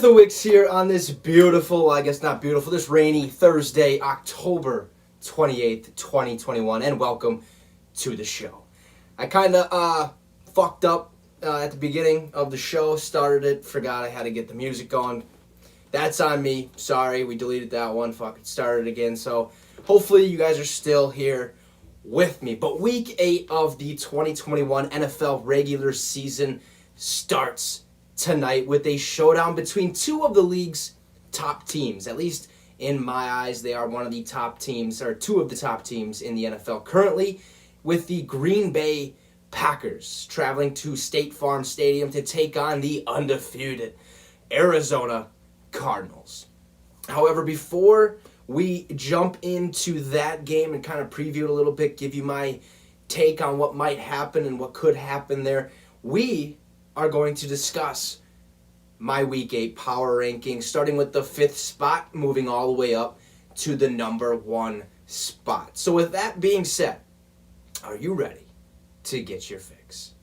the Wicks here on this beautiful, I guess not beautiful, this rainy Thursday, October 28th, 2021, and welcome to the show. I kind of fucked up at the beginning of the show, started it, forgot I had to get the music going. That's on me. Sorry, we deleted that one, fucking started again. So hopefully you guys are still here with me. But week 8 of the 2021 NFL regular season starts tonight with a showdown between two of the league's top teams. At least in my eyes, they are one of the top teams, or two of the top teams in the NFL currently, with the Green Bay Packers traveling to State Farm Stadium to take on the undefeated Arizona Cardinals. However, before we jump into that game and kind of preview it a little bit, give you my take on what might happen and what could happen there, we are going to discuss my Week 8 power rankings, starting with the 5th spot, moving all the way up to the number 1 spot. So with that being said, are you ready to get your fix?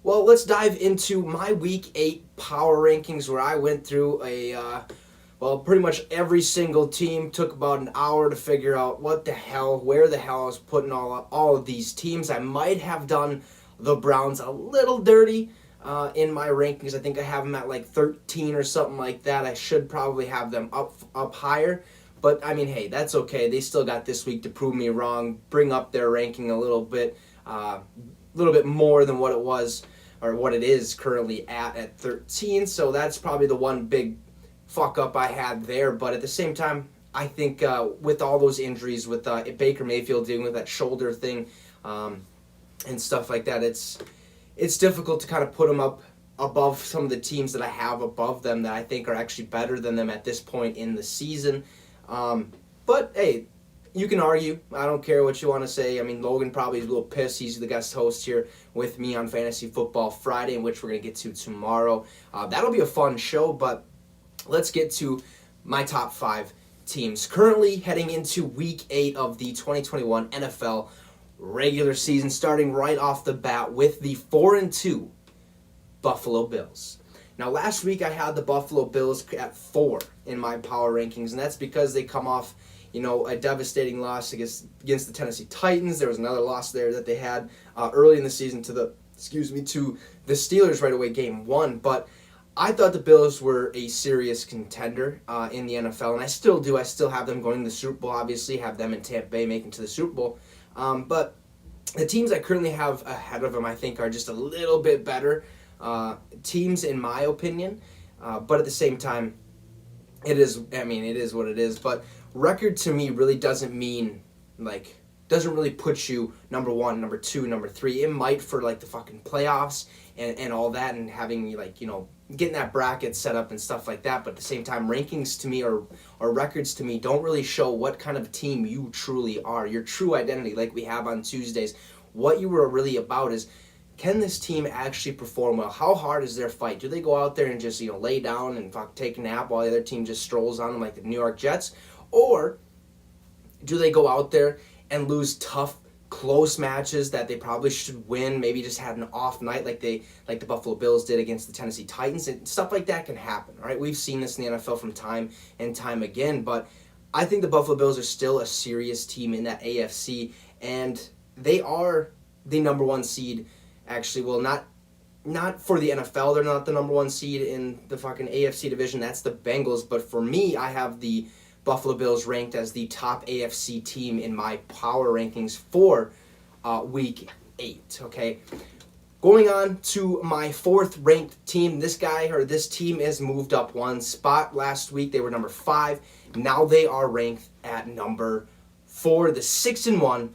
Well, let's dive into my Week 8 power rankings, where I went through pretty much every single team. Took about an hour to figure out where the hell I was putting all of these teams. I might have done the Browns a little dirty in my rankings. I think I have them at like 13 or something like that. I should probably have them up higher. But, I mean, hey, that's okay. They still got this week to prove me wrong, bring up their ranking a little bit more than what it was, or what it is currently at 13. So that's probably the one big fuck up I had there. But at the same time, I think with all those injuries, with Baker Mayfield dealing with that shoulder thing and stuff like that, it's difficult to kind of put them up above some of the teams that I have above them that I think are actually better than them at this point in the season. But hey, you can argue. I don't care what you want to say. I mean, Logan probably is a little pissed. He's the guest host here with me on Fantasy Football Friday, in which we're going to get to tomorrow. That'll be a fun show, but let's get to my top 5 teams. Currently heading into Week 8 of the 2021 NFL regular season, starting right off the bat with the 4-2 Buffalo Bills. Now, last week I had the Buffalo Bills at 4 in my power rankings, and that's because they come off, a devastating loss against the Tennessee Titans. There was another loss there that they had early in the season to the Steelers right away, game 1. But I thought the Bills were a serious contender in the NFL, and I still do. I still have them going to the Super Bowl, obviously, have them in Tampa Bay making to the Super Bowl. But the teams I currently have ahead of them, I think, are just a little bit better teams, in my opinion. But at the same time, it is what it is. But record to me really doesn't really put you number 1, number 2, number 3. It might for the fucking playoffs and all that, and having getting that bracket set up and stuff like that. But at the same time, rankings to me or records to me don't really show what kind of team you truly are, your true identity, like we have on Tuesdays. What you were really about is, can this team actually perform well? How hard is their fight? Do they go out there and just lay down and take a nap while the other team just strolls on them like the New York Jets? Or do they go out there and lose tough, close matches that they probably should win, maybe just had an off night like the Buffalo Bills did against the Tennessee Titans? And stuff like that can happen, right? We've seen this in the NFL from time and time again, but I think the Buffalo Bills are still a serious team in that AFC, and they are the number 1 seed. Actually, well, not for the NFL, they're not the number 1 seed in the fucking AFC division. That's the Bengals, but for me, I have the Buffalo Bills ranked as the top AFC team in my power rankings for Week 8, okay? Going on to my 4th ranked team. This team has moved up 1 spot. Last week they were number 5. Now they are ranked at number 4. The 6-1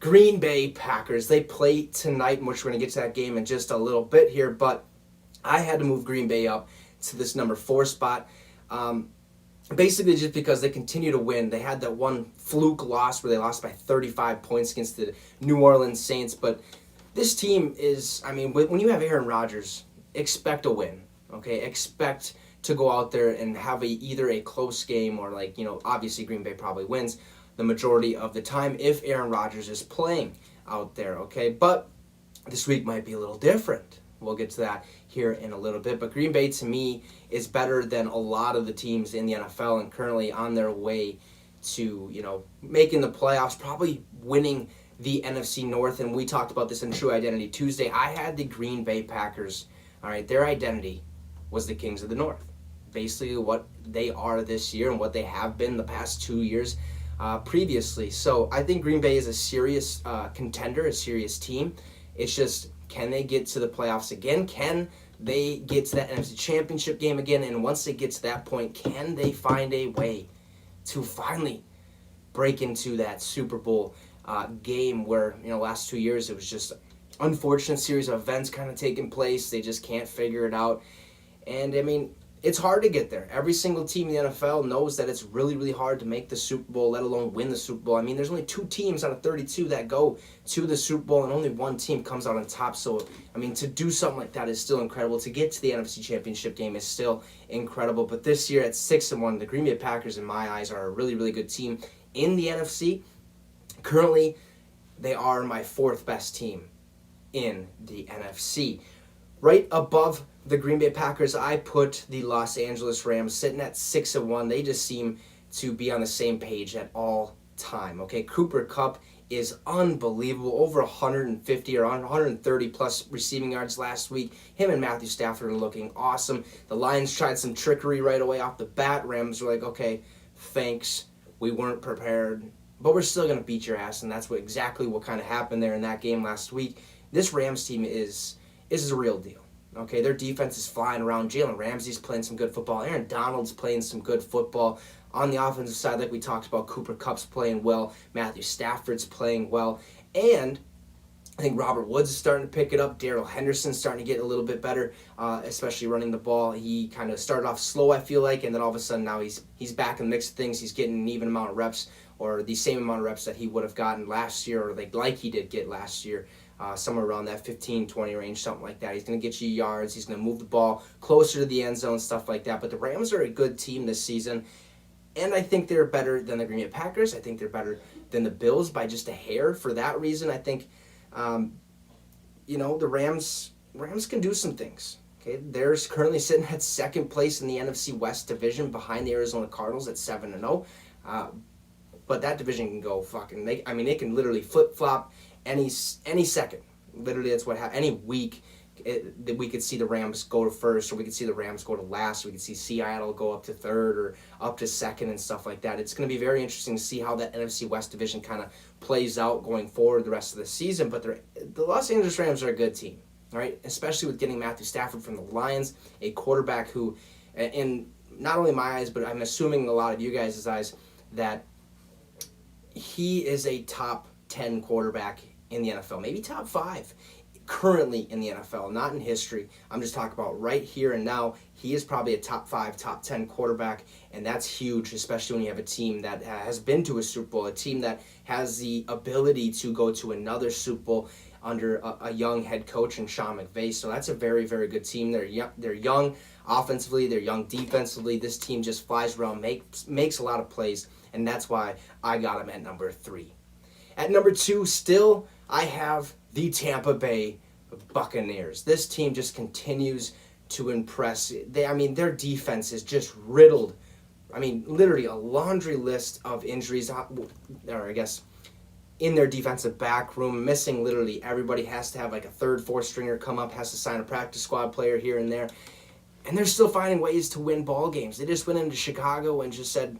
Green Bay Packers. They play tonight, which we're going to get to that game in just a little bit here, but I had to move Green Bay up to this number 4 spot. Basically just because they continue to win. They had that one fluke loss where they lost by 35 points against the New Orleans Saints. But this team is, when you have Aaron Rodgers, expect a win, okay? Expect to go out there and have either a close game or obviously Green Bay probably wins the majority of the time if Aaron Rodgers is playing out there, okay? But this week might be a little different, We'll get to that here in a little bit. But Green Bay, to me, is better than a lot of the teams in the NFL and currently on their way to, making the playoffs, probably winning the NFC North. And we talked about this in True Identity Tuesday. I had the Green Bay Packers. All right, their identity was the Kings of the North. Basically what they are this year and what they have been the past 2 years previously. So I think Green Bay is a serious contender, a serious team. It's just, can they get to the playoffs again? Can they get to that NFC Championship game again? And once they get to that point, can they find a way to finally break into that Super Bowl game where, last 2 years it was just unfortunate series of events kind of taking place. They just can't figure it out. And, it's hard to get there. Every single team in the NFL knows that it's really, really hard to make the Super Bowl, let alone win the Super Bowl. There's only 2 teams out of 32 that go to the Super Bowl, and only one team comes out on top. So, to do something like that is still incredible. To get to the NFC Championship game is still incredible. But this year at 6-1, the Green Bay Packers, in my eyes, are a really, really good team in the NFC. Currently, they are my 4th best team in the NFC. Right above the Green Bay Packers, I put the Los Angeles Rams sitting at 6-1. They just seem to be on the same page at all time. Okay, Cooper Kupp is unbelievable. Over 150 or 130 plus receiving yards last week. Him and Matthew Stafford are looking awesome. The Lions tried some trickery right away off the bat. Rams were like, okay, thanks. We weren't prepared, but we're still going to beat your ass, and that's exactly what kind of happened there in that game last week. This Rams team is a real deal. Okay, their defense is flying around. Jalen Ramsey's playing some good football. Aaron Donald's playing some good football. On the offensive side, like we talked about, Cooper Kupp's playing well. Matthew Stafford's playing well. And I think Robert Woods is starting to pick it up. Darrell Henderson's starting to get a little bit better, especially running the ball. He kind of started off slow, I feel like, and then all of a sudden now he's back in the mix of things. He's getting an even amount of reps, or the same amount of reps that he would have gotten last year, or like he did get last year. Somewhere around that 15-20 range, something like that. He's going to get you yards. He's going to move the ball closer to the end zone, stuff like that. But the Rams are a good team this season, and I think they're better than the Green Bay Packers. I think they're better than the Bills by just a hair. For that reason, I think, the Rams can do some things. Okay, they're currently sitting at 2nd place in the NFC West division behind the Arizona Cardinals at 7-0. But that division can go it can literally flip-flop any second. Literally, that's what happens. Any week, we could see the Rams go to 1st, or we could see the Rams go to last. We could see Seattle go up to 3rd or up to 2nd and stuff like that. It's going to be very interesting to see how that NFC West division kind of plays out going forward the rest of the season. But the Los Angeles Rams are a good team, all right? Especially with getting Matthew Stafford from the Lions, a quarterback who, in not only my eyes, but I'm assuming a lot of you guys' eyes, that he is a top 10 quarterback in the NFL, maybe top 5 currently in the NFL, not in history. I'm just talking about right here and now. He is probably a top 5, top 10 quarterback, and that's huge, especially when you have a team that has been to a Super Bowl, a team that has the ability to go to another Super Bowl under a young head coach in Sean McVay. So that's a very, very good team. They're young offensively, they're young defensively. This team just flies around, makes a lot of plays, and that's why I got them at number 3. At number 2, still, I have the Tampa Bay Buccaneers. This team just continues to impress. Their defense is just riddled. Literally a laundry list of injuries, or I guess in their defensive back room, missing literally everybody. Has to have like a 3rd, 4th stringer come up, has to sign a practice squad player here and there. And they're still finding ways to win ball games. They just went into Chicago and just said,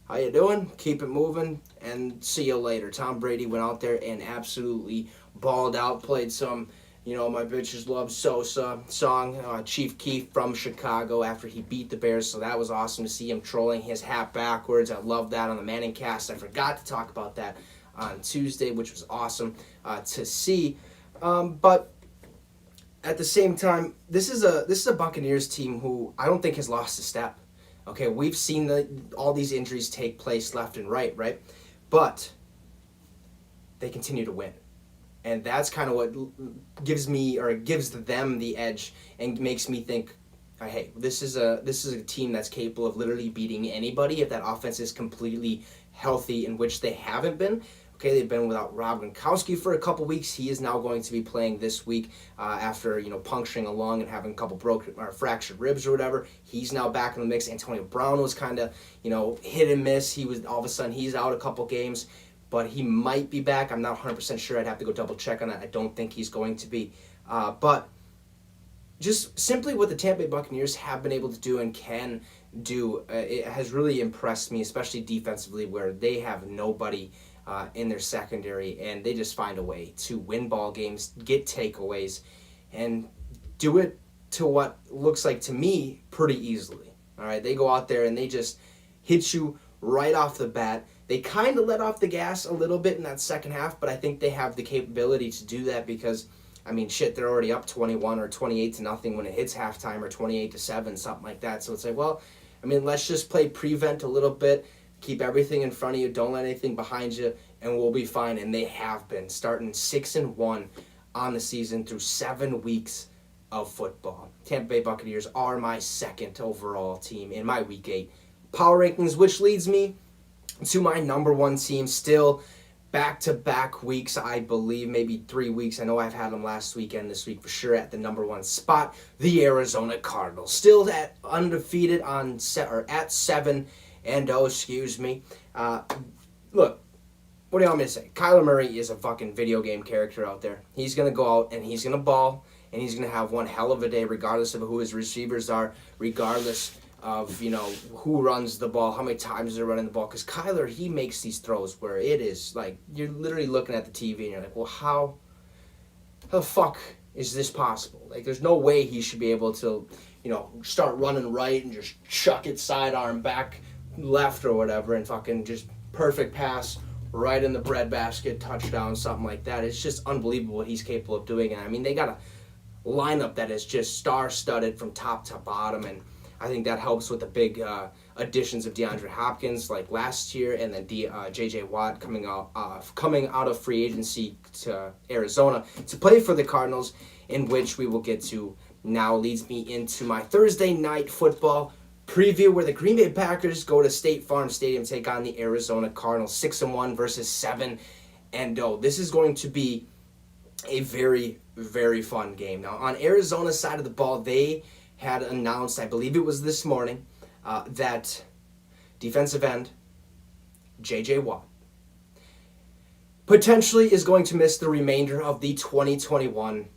how you doing? Keep it moving, and see you later. Tom Brady went out there and absolutely balled out, played some, My Bitches Love Sosa song, Chief Keef from Chicago after he beat the Bears, so that was awesome to see him trolling his hat backwards. I love that on the Manning cast. I forgot to talk about that on Tuesday, which was awesome to see. But at the same time, this is a Buccaneers team who I don't think has lost a step. Okay, we've seen all these injuries take place left and right? But they continue to win. And that's kind of what gives them the edge and makes me think, hey, this is a team that's capable of literally beating anybody if that offense is completely healthy, in which they haven't been. Okay, they've been without Rob Gronkowski for a couple weeks. He is now going to be playing this week after puncturing a lung and having a couple broken or fractured ribs or whatever. He's now back in the mix. Antonio Brown was kind of hit and miss. He was all of a sudden he's out a couple games, but he might be back. I'm not 100% sure. I'd have to go double check on that. I don't think he's going to be, but just simply what the Tampa Bay Buccaneers have been able to do and can do, it has really impressed me, especially defensively, where they have nobody in their secondary, and they just find a way to win ball games, get takeaways, and do it to what looks like, to me, pretty easily. All right, they go out there and they just hit you right off the bat. They kind of let off the gas a little bit in that second half, but I think they have the capability to do that because, they're already up 21 or 28-0 when it hits halftime, or 28-7, something like that. So it's like, well, let's just play prevent a little bit, keep everything in front of you, don't let anything behind you, and we'll be fine. And they have been, starting 6-1 on the season through 7 weeks of football. Tampa Bay Buccaneers are my second overall team in my Week 8 power rankings, which leads me to my number one team, still back-to-back weeks, I believe, maybe 3 weeks. I know I've had them last weekend, this week for sure, at the number one spot, the Arizona Cardinals. Still at undefeated at 7-0, excuse me. Look, what do you want me to say? Kyler Murray is a fucking video game character out there. He's going to go out and he's going to ball, and he's going to have one hell of a day regardless of who his receivers are, regardless of, who runs the ball, how many times they're running the ball. Because Kyler, he makes these throws where it is like, you're literally looking at the TV and you're like, well, how the fuck is this possible? Like, there's no way he should be able to, start running right and just chuck it sidearm back left or whatever and fucking just perfect pass right in the breadbasket, touchdown, something like that. It's just unbelievable what he's capable of doing. And they got a lineup that is just star-studded from top to bottom, and I think that helps with the big additions of DeAndre Hopkins like last year, and then J.J. Watt coming out of free agency to Arizona to play for the Cardinals, in which we will get to now. Leads me into my Thursday night football preview, where the Green Bay Packers go to State Farm Stadium, take on the Arizona Cardinals, 6-1 versus 7-0. This is going to be a very, very fun game. Now, on Arizona's side of the ball, they had announced, I believe it was this morning, that defensive end J.J. Watt potentially is going to miss the remainder of the 2021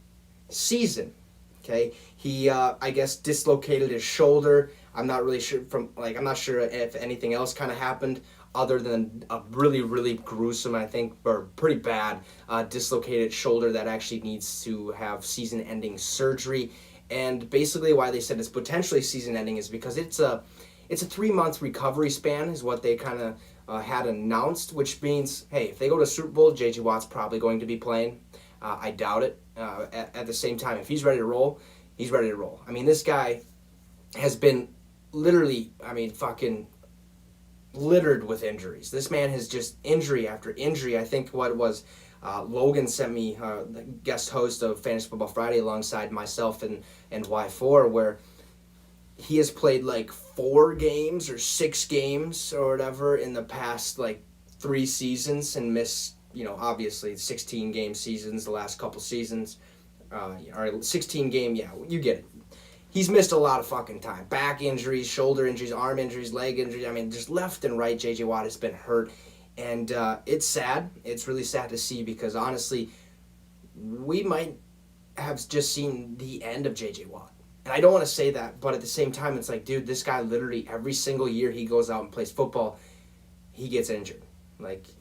season. Okay, he I guess dislocated his shoulder. I'm not really sure I'm not sure if anything else kind of happened other than a really, really gruesome, I think, or pretty bad dislocated shoulder that actually needs to have season-ending surgery. And basically why they said it's potentially season-ending is because it's a 3-month recovery span is what they kind of had announced, which means, hey, if they go to Super Bowl, J.J. Watt's probably going to be playing. I doubt it. At the same time, if he's ready to roll, he's ready to roll. This guy has been literally, fucking littered with injuries. This man has just injury after injury. I think what it was, Logan sent me, the guest host of Fantasy Football Friday, alongside myself and Y4, where he has played like 4 games or 6 games or whatever in the past 3 seasons, and missed, obviously 16 game seasons the last couple seasons, or 16 game, yeah, you get it. He's missed a lot of fucking time. Back injuries, shoulder injuries, arm injuries, leg injuries. Just left and right, J.J. Watt has been hurt. And it's sad. It's really sad to see, because honestly, we might have just seen the end of J.J. Watt. And I don't want to say that, but at the same time, it's like, dude, this guy literally every single year he goes out and plays football, he gets injured.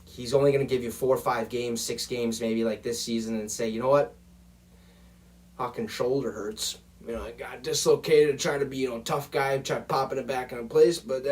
He's only going to give you 4 or 5 games, 6 games maybe this season, and say, you know what? Fucking shoulder hurts. I got dislocated, tried to be, tough guy, tried popping it back in place, but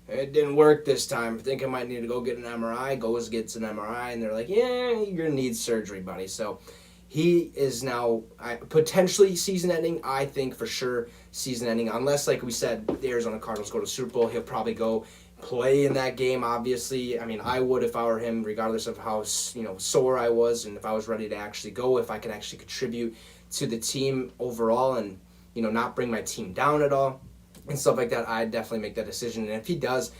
it didn't work this time. I think I might need to go get an MRI. Goes, gets an MRI, and they're like, yeah, you're going to need surgery, buddy. So he is now potentially season-ending. I think for sure season-ending, unless, like we said, the Arizona Cardinals go to Super Bowl. He'll probably go play in that game, obviously. I would if I were him, regardless of how sore I was, and if I was ready to actually go, if I could actually contribute to the team overall and not bring my team down at all and stuff like that, I'd definitely make that decision. And if he does,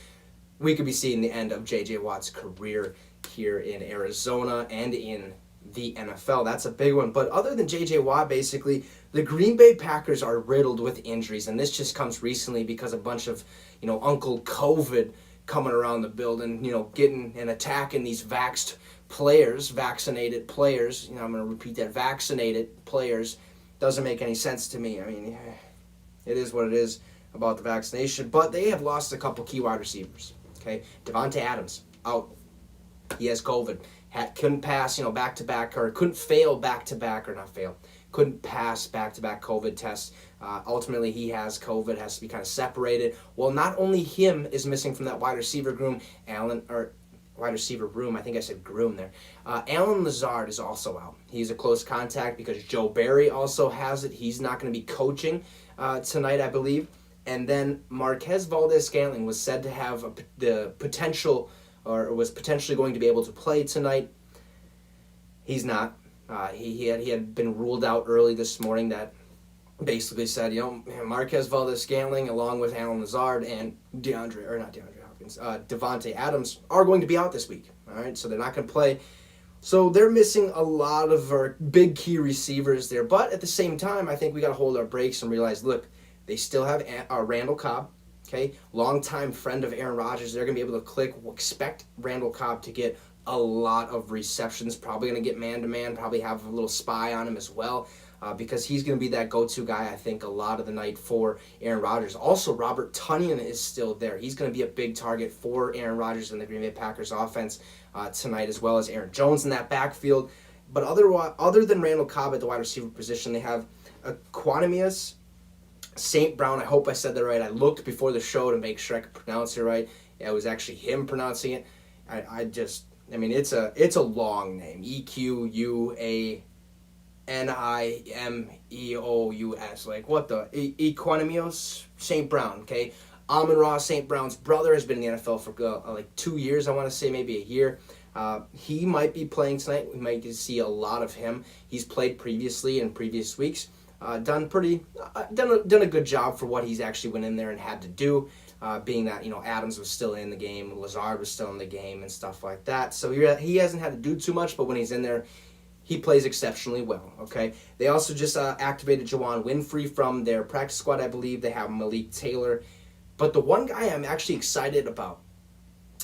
we could be seeing the end of J.J. Watt's career here in Arizona and in the NFL. That's a big one. But other than J.J. Watt, basically, the Green Bay Packers are riddled with injuries, and this just comes recently because a bunch of, Uncle COVID coming around the building, getting and attacking these vaccinated players. I'm going to repeat that, vaccinated players. Doesn't make any sense to me. I mean, it is what it is about the vaccination. But they have lost a couple key wide receivers. Okay, Davante Adams, out. He has COVID. Couldn't pass, back-to-back, or couldn't fail back-to-back, or not fail. Couldn't pass back-to-back COVID tests. Ultimately, he has COVID, has to be kind of separated. Well, not only him is missing from that wide receiver room, wide receiver room, I think I said groom there. Allen Lazard is also out. He's a close contact because Joe Barry also has it. He's not going to be coaching tonight, I believe. And then Marquez Valdes-Scantling was said to have the potential, or was potentially going to be able to play tonight. He's not. He had been ruled out early this morning. That basically said, Marquez Valdes-Scantling along with Allen Lazard and Davante Adams are going to be out this week. All right, so they're not going to play. So they're missing a lot of our big key receivers there. But at the same time, I think we got to hold our brakes and realize, look, they still have Randall Cobb. Okay, longtime friend of Aaron Rodgers. They're going to be able to click. Expect Randall Cobb to get a lot of receptions. Probably going to get man-to-man. Probably have a little spy on him as well, because he's going to be that go-to guy, I think, a lot of the night for Aaron Rodgers. Also, Robert Tonyan is still there. He's going to be a big target for Aaron Rodgers and the Green Bay Packers offense tonight, as well as Aaron Jones in that backfield. But other than Randall Cobb at the wide receiver position, they have Equanimeous St. Brown. I hope I said that right. I looked before the show to make sure I could pronounce it right. It was actually him pronouncing it. It's a long name. Equanimeous. Like, what the? Equanimeous St. Brown, okay? Amon-Ra St. Brown's brother has been in the NFL for 2 years, I want to say, maybe a year. He might be playing tonight. We might get to see a lot of him. He's played previously in previous weeks. Done a good job for what he's actually went in there and had to do, being that Adams was still in the game, Lazard was still in the game, and stuff like that. So he hasn't had to do too much, but when he's in there, he plays exceptionally well. Okay, they also just activated Juwan Winfrey from their practice squad, I believe. They have Malik Taylor, but the one guy I'm actually excited about,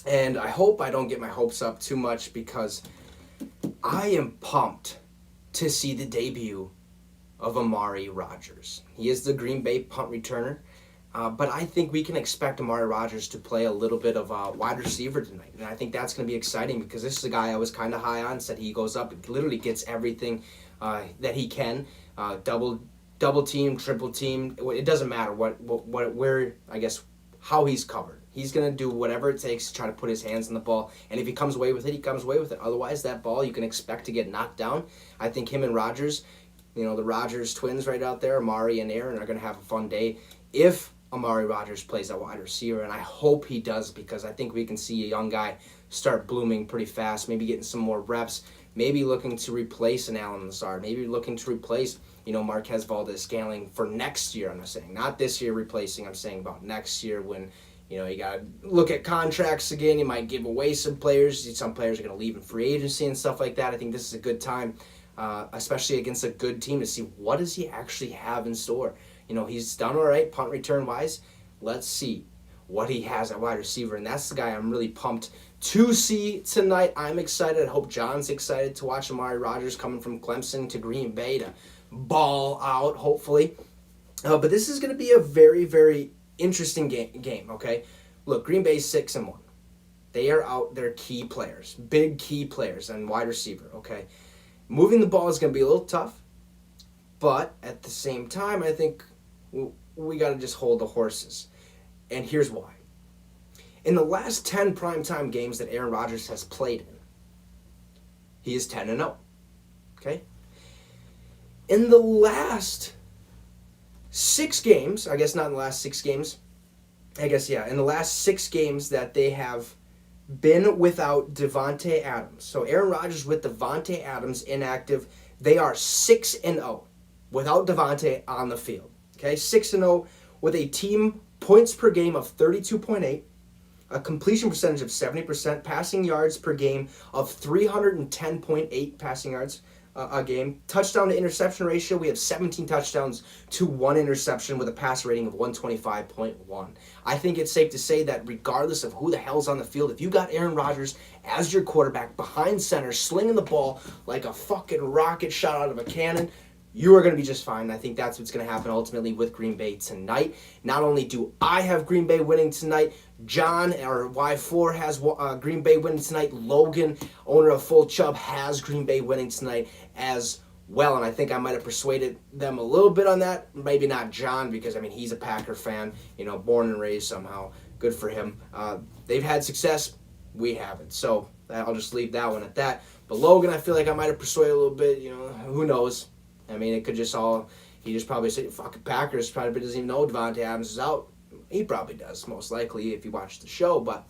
and I hope I don't get my hopes up too much, because I am pumped to see the debut of Amari Rodgers. He is the Green Bay punt returner, but I think we can expect Amari Rodgers to play a little bit of a wide receiver tonight, and I think that's going to be exciting, because this is a guy I was kind of high on. Said he goes up and literally gets everything that he can, double team, triple team. It doesn't matter how he's covered. He's going to do whatever it takes to try to put his hands on the ball, and if he comes away with it, he comes away with it. Otherwise, that ball you can expect to get knocked down. I think him and Rodgers, the Rodgers twins right out there, Amari and Aaron, are going to have a fun day if Amari Rodgers plays a wide receiver, and I hope he does, because I think we can see a young guy start blooming pretty fast, maybe getting some more reps, maybe looking to replace an Allen Lazard, maybe looking to replace, Marquez Valdes-Scantling for next year. I'm not saying not this year replacing, I'm saying about next year when, you got to look at contracts again. You might give away some players. Some players are going to leave in free agency and stuff like that. I think this is a good time, especially against a good team, to see what does he actually have in store. He's done all right punt return wise. Let's see what he has at wide receiver, and that's the guy I'm really pumped to see tonight. I'm excited. I hope John's excited to watch Amari Rodgers coming from Clemson to Green Bay to ball out, hopefully. But this is going to be a very, very interesting game. Okay, look, Green Bay's 6-1. They are out their key players, big key players, and wide receiver. Okay, moving the ball is going to be a little tough, but at the same time, I think we got to just hold the horses. And here's why. In the last 10 primetime games that Aaron Rodgers has played in, he is 10-0. Okay? In the last 6 games, I guess not in the last 6 games, in the last 6 games that they have been without Davante Adams. So Aaron Rodgers with Davante Adams inactive, they are 6-0 without Davante on the field. Okay, 6-0 with a team points per game of 32.8, a completion percentage of 70%, passing yards per game of 310.8 passing yards a game. Touchdown to interception ratio, we have 17 touchdowns to 1 interception with a passer rating of 125.1. I think it's safe to say that regardless of who the hell's on the field, if you got Aaron Rodgers as your quarterback behind center, slinging the ball like a fucking rocket shot out of a cannon, you are going to be just fine. I think that's what's going to happen ultimately with Green Bay tonight. Not only do I have Green Bay winning tonight, John, or Y4, has Green Bay winning tonight. Logan, owner of Full Chub, has Green Bay winning tonight as well. And I think I might have persuaded them a little bit on that. Maybe not John, because, I mean, he's a Packer fan, born and raised somehow. Good for him. They've had success. We haven't. So I'll just leave that one at that. But Logan, I feel like I might have persuaded a little bit. Who knows? I mean, it could just he just probably said, fucking Packers, probably doesn't even know Devontae Adams is out. He probably does, most likely, if you watch the show, but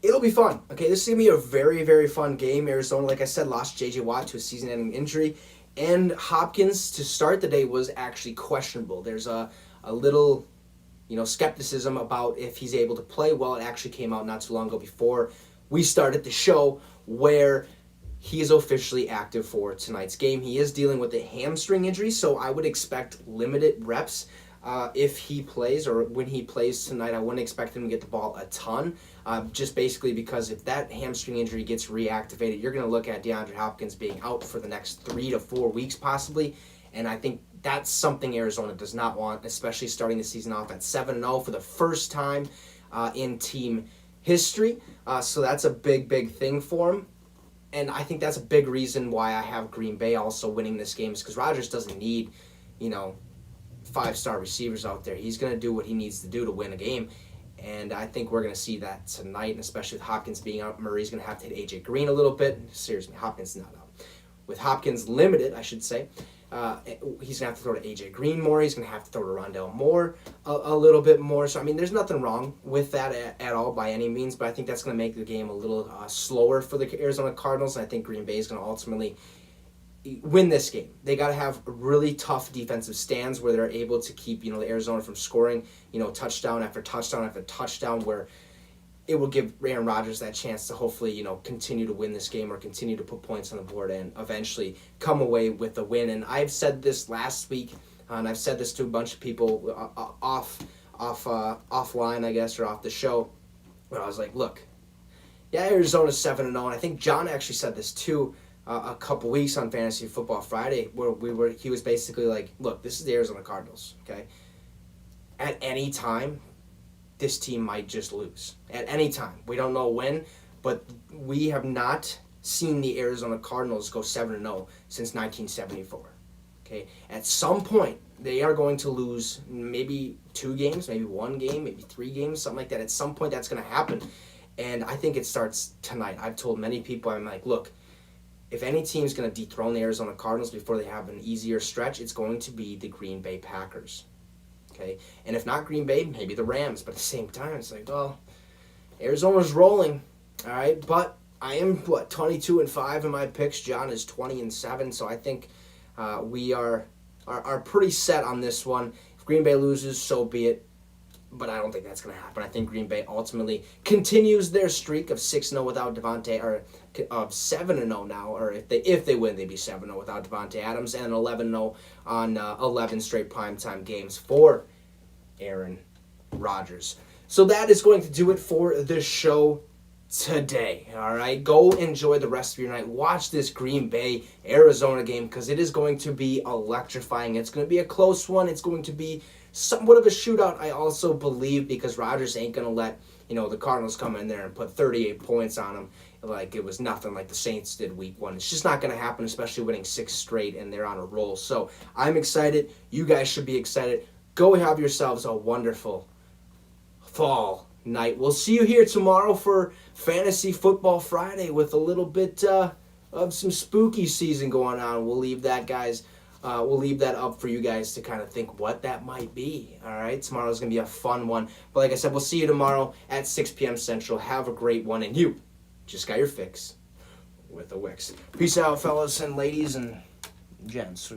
it'll be fun. Okay, this is going to be a very, very fun game. Arizona, like I said, lost J.J. Watt to a season-ending injury, and Hopkins, to start the day, was actually questionable. There's a little, skepticism about if he's able to play. Well, it actually came out not too long ago before we started the show, where he is officially active for tonight's game. He is dealing with a hamstring injury, so I would expect limited reps if he plays, or when he plays tonight. I wouldn't expect him to get the ball a ton, just basically because if that hamstring injury gets reactivated, you're going to look at DeAndre Hopkins being out for the next 3 to 4 weeks possibly, and I think that's something Arizona does not want, especially starting the season off at 7-0 for the first time in team history. So that's a big, big thing for him. And I think that's a big reason why I have Green Bay also winning this game, is because Rodgers doesn't need, 5-star receivers out there. He's going to do what he needs to do to win a game. And I think we're going to see that tonight, and especially with Hopkins being out. Murray's going to have to hit A.J. Green a little bit. Seriously, Hopkins not out. With Hopkins limited, I should say, he's going to have to throw to A.J. Green more. He's going to have to throw to Rondale Moore a little bit more. So, I mean, there's nothing wrong with that at all by any means, but I think that's going to make the game a little slower for the Arizona Cardinals, and I think Green Bay is going to ultimately win this game. They got to have really tough defensive stands where they're able to keep, the Arizona from scoring, touchdown after touchdown after touchdown, where it will give Aaron Rodgers that chance to hopefully, continue to win this game or continue to put points on the board and eventually come away with a win. And I've said this last week, and I've said this to a bunch of people offline, I guess, or off the show, where I was like, look, yeah, Arizona's 7-0, and I think John actually said this too a couple weeks on Fantasy Football Friday, where he was basically like, look, this is the Arizona Cardinals, okay? At any time, this team might just lose. At any time. We don't know when, but we have not seen the Arizona Cardinals go 7-0 since 1974. Okay? At some point, they are going to lose maybe 2 games, maybe 1 game, maybe 3 games, something like that. At some point, that's going to happen. And I think it starts tonight. I've told many people, I'm like, look, if any team's going to dethrone the Arizona Cardinals before they have an easier stretch, it's going to be the Green Bay Packers. Okay, and if not Green Bay, maybe the Rams. But at the same time, it's like, well, Arizona's rolling, all right. But I am 22-5 in my picks. John is 20-7. So I think we are pretty set on this one. If Green Bay loses, so be it. But I don't think that's going to happen. I think Green Bay ultimately continues their streak of 6-0 without Devontae, or of 7-0 now. Or if they win, they'd be 7-0 without Devontae Adams, and 11-0 on 11 straight primetime games for Aaron Rodgers. So that is going to do it for the show today. All right, go enjoy the rest of your night. Watch this Green Bay Arizona game, because it is going to be electrifying. It's going to be a close one. It's going to be somewhat of a shootout, I also believe, because Rodgers ain't going to let, the Cardinals come in there and put 38 points on them like it was nothing, like the Saints did week 1. It's just not going to happen, especially winning 6 straight, and they're on a roll. So I'm excited. You guys should be excited. Go have yourselves a wonderful fall night. We'll see you here tomorrow for Fantasy Football Friday with a little bit of some spooky season going on. We'll leave that, guys. We'll leave that up for you guys to kind of think what that might be. All right, tomorrow's going to be a fun one. But like I said, we'll see you tomorrow at 6 p.m. Central. Have a great one, and you just got your fix with the Wicks. Peace out, fellas and ladies and gents.